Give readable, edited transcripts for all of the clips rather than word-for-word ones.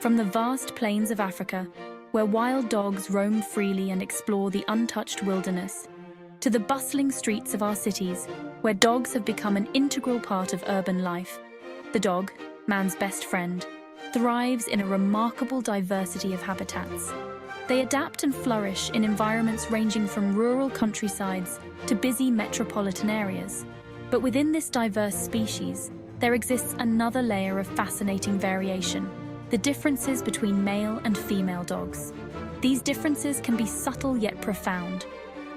From the vast plains of Africa, where wild dogs roam freely and explore the untouched wilderness, to the bustling streets of our cities, where dogs have become an integral part of urban life, the dog, man's best friend, thrives in a remarkable diversity of habitats. They adapt and flourish in environments ranging from rural countrysides to busy metropolitan areas. But within this diverse species, there exists another layer of fascinating variation: the differences between male and female dogs. These differences can be subtle yet profound.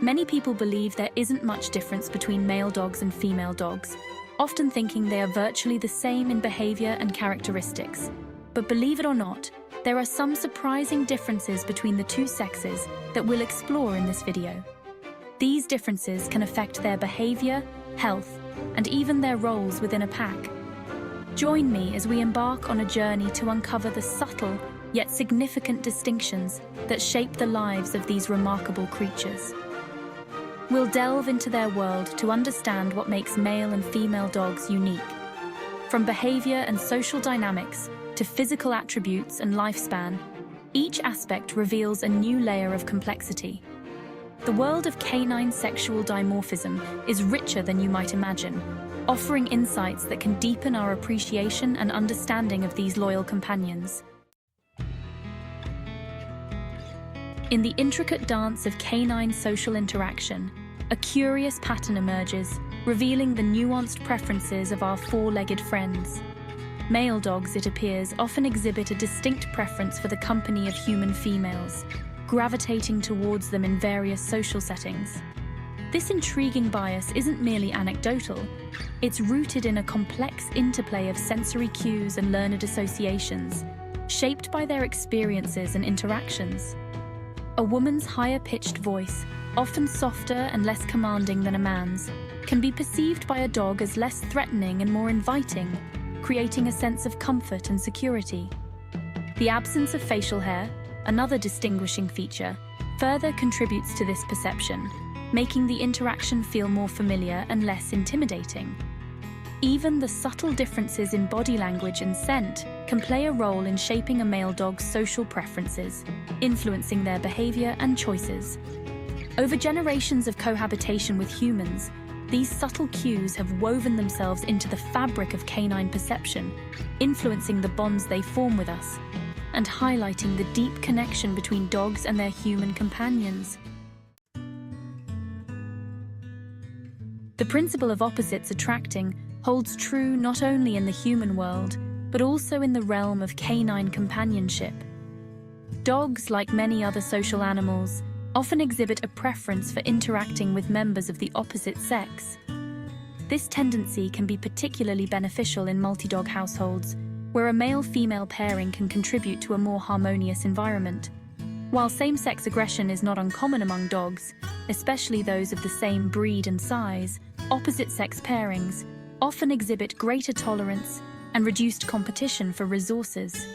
Many people believe there isn't much difference between male dogs and female dogs, often thinking they are virtually the same in behavior and characteristics. But believe it or not, there are some surprising differences between the two sexes that we'll explore in this video. These differences can affect their behavior, health, and even their roles within a pack. Join me as we embark on a journey to uncover the subtle yet significant distinctions that shape the lives of these remarkable creatures. We'll delve into their world to understand what makes male and female dogs unique. From behavior and social dynamics to physical attributes and lifespan, each aspect reveals a new layer of complexity. The world of canine sexual dimorphism is richer than you might imagine, offering insights that can deepen our appreciation and understanding of these loyal companions. In the intricate dance of canine social interaction, a curious pattern emerges, revealing the nuanced preferences of our four-legged friends. Male dogs, it appears, often exhibit a distinct preference for the company of human females, gravitating towards them in various social settings. This intriguing bias isn't merely anecdotal, it's rooted in a complex interplay of sensory cues and learned associations, shaped by their experiences and interactions. A woman's higher-pitched voice, often softer and less commanding than a man's, can be perceived by a dog as less threatening and more inviting, creating a sense of comfort and security. The absence of facial hair, another distinguishing feature, further contributes to this perception, making the interaction feel more familiar and less intimidating. Even the subtle differences in body language and scent can play a role in shaping a male dog's social preferences, influencing their behavior and choices. Over generations of cohabitation with humans, these subtle cues have woven themselves into the fabric of canine perception, influencing the bonds they form with us, and highlighting the deep connection between dogs and their human companions. The principle of opposites attracting holds true not only in the human world, but also in the realm of canine companionship. Dogs, like many other social animals, often exhibit a preference for interacting with members of the opposite sex. This tendency can be particularly beneficial in multi-dog households, where a male-female pairing can contribute to a more harmonious environment. While same-sex aggression is not uncommon among dogs, especially those of the same breed and size, opposite-sex pairings often exhibit greater tolerance and reduced competition for resources.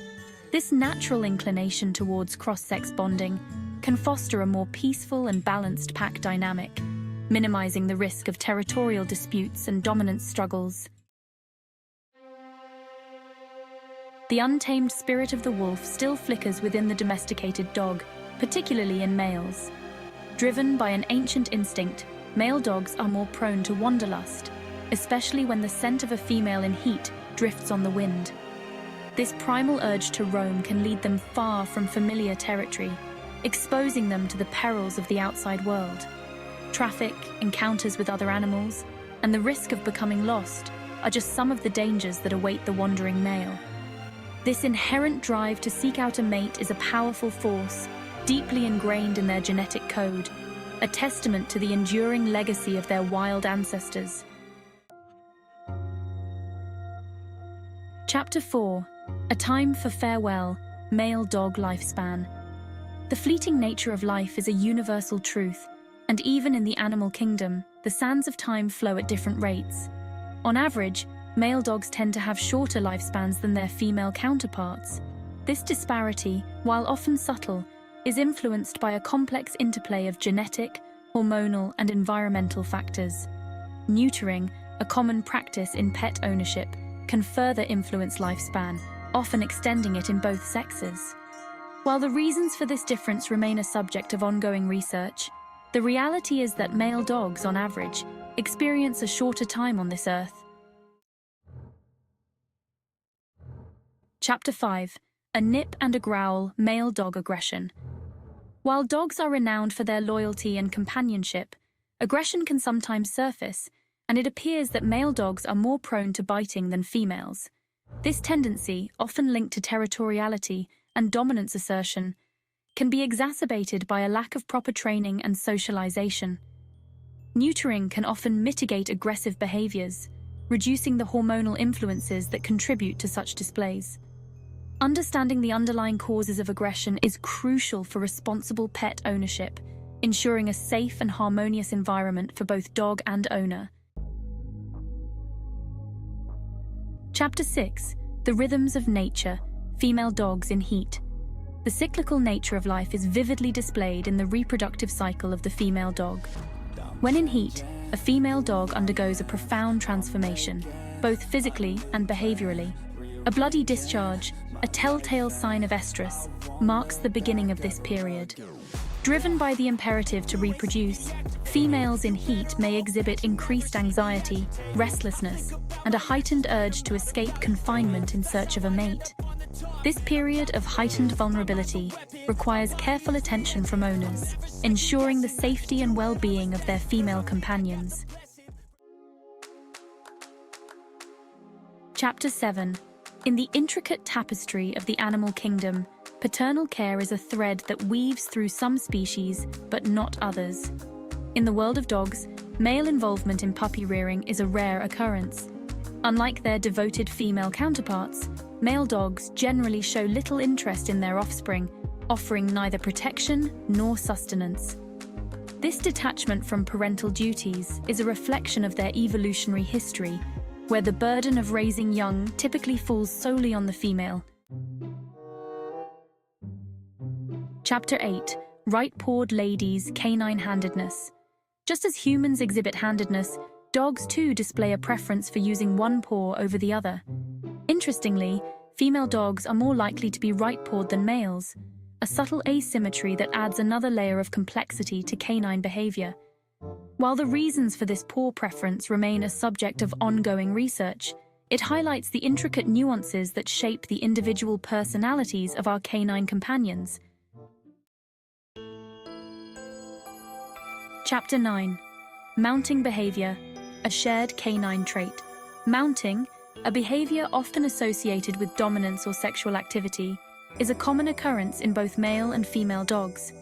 This natural inclination towards cross-sex bonding can foster a more peaceful and balanced pack dynamic, minimizing the risk of territorial disputes and dominance struggles. The untamed spirit of the wolf still flickers within the domesticated dog, particularly in males. Driven by an ancient instinct, male dogs are more prone to wanderlust, especially when the scent of a female in heat drifts on the wind. This primal urge to roam can lead them far from familiar territory, exposing them to the perils of the outside world. Traffic, encounters with other animals, and the risk of becoming lost are just some of the dangers that await the wandering male. This inherent drive to seek out a mate is a powerful force, deeply ingrained in their genetic code, a testament to the enduring legacy of their wild ancestors. Chapter 4: A Time for Farewell, Male Dog Lifespan. The fleeting nature of life is a universal truth, and even in the animal kingdom, the sands of time flow at different rates. On average, male dogs tend to have shorter lifespans than their female counterparts. This disparity, while often subtle, is influenced by a complex interplay of genetic, hormonal, and environmental factors. Neutering, a common practice in pet ownership, can further influence lifespan, often extending it in both sexes. While the reasons for this difference remain a subject of ongoing research, the reality is that male dogs, on average, experience a shorter time on this earth. Chapter 5. A nip and a growl, male dog aggression. While dogs are renowned for their loyalty and companionship, aggression can sometimes surface, and it appears that male dogs are more prone to biting than females. This tendency, often linked to territoriality and dominance assertion, can be exacerbated by a lack of proper training and socialization. Neutering can often mitigate aggressive behaviors, reducing the hormonal influences that contribute to such displays. Understanding the underlying causes of aggression is crucial for responsible pet ownership, ensuring a safe and harmonious environment for both dog and owner. Chapter 6. The rhythms of nature, female dogs in heat. The cyclical nature of life is vividly displayed in the reproductive cycle of the female dog. When in heat, a female dog undergoes a profound transformation, both physically and behaviorally. A bloody discharge, a telltale sign of estrus, marks the beginning of this period. Driven by the imperative to reproduce, females in heat may exhibit increased anxiety, restlessness, and a heightened urge to escape confinement in search of a mate. This period of heightened vulnerability requires careful attention from owners, ensuring the safety and well-being of their female companions. Chapter 7. In the intricate tapestry of the animal kingdom, paternal care is a thread that weaves through some species, but not others. In the world of dogs, male involvement in puppy rearing is a rare occurrence. Unlike their devoted female counterparts, male dogs generally show little interest in their offspring, offering neither protection nor sustenance. This detachment from parental duties is a reflection of their evolutionary history, where the burden of raising young typically falls solely on the female. Chapter 8. Right-pawed ladies, canine-handedness. Just as humans exhibit handedness, dogs too display a preference for using one paw over the other. Interestingly, female dogs are more likely to be right-pawed than males, a subtle asymmetry that adds another layer of complexity to canine behavior. While the reasons for this paw preference remain a subject of ongoing research, it highlights the intricate nuances that shape the individual personalities of our canine companions. Chapter 9. Mounting behavior, a shared canine trait. Mounting, a behavior often associated with dominance or sexual activity, is a common occurrence in both male and female dogs.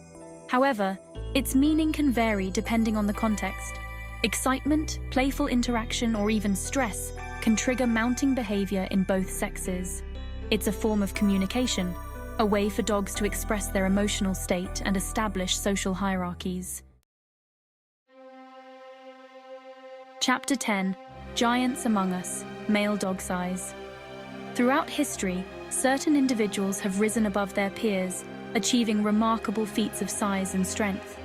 However, its meaning can vary depending on the context. Excitement, playful interaction, or even stress can trigger mounting behavior in both sexes. It's a form of communication, a way for dogs to express their emotional state and establish social hierarchies. Chapter 10. Giants among us, male dog size. Throughout history, certain individuals have risen above their peers, achieving remarkable feats of size and strength.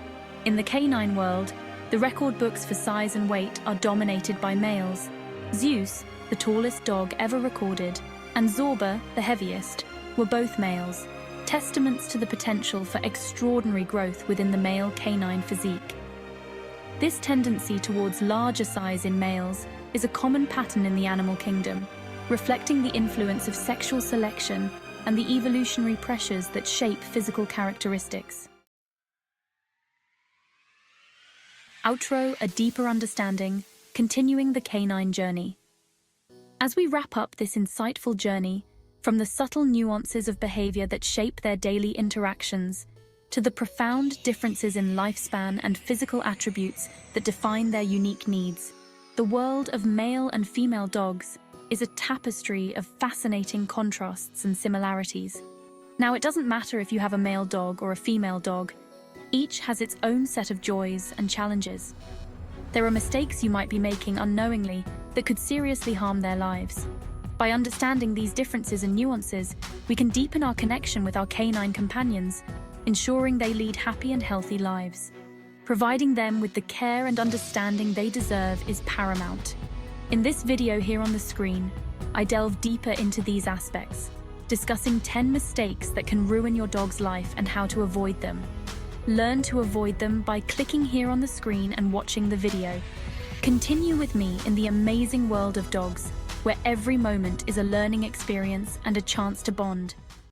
In the canine world, the record books for size and weight are dominated by males. Zeus, the tallest dog ever recorded, and Zorba, the heaviest, were both males, testaments to the potential for extraordinary growth within the male canine physique. This tendency towards larger size in males is a common pattern in the animal kingdom, reflecting the influence of sexual selection and the evolutionary pressures that shape physical characteristics. Outro, a deeper understanding, continuing the canine journey. As we wrap up this insightful journey, from the subtle nuances of behavior that shape their daily interactions, to the profound differences in lifespan and physical attributes that define their unique needs, the world of male and female dogs is a tapestry of fascinating contrasts and similarities. Now, it doesn't matter if you have a male dog or a female dog, each has its own set of joys and challenges. There are mistakes you might be making unknowingly that could seriously harm their lives. By understanding these differences and nuances, we can deepen our connection with our canine companions, ensuring they lead happy and healthy lives. Providing them with the care and understanding they deserve is paramount. In this video here on the screen, I delve deeper into these aspects, discussing 10 mistakes that can ruin your dog's life and how to avoid them. Learn to avoid them by clicking here on the screen and watching the video. Continue with me in the amazing world of dogs, where every moment is a learning experience and a chance to bond.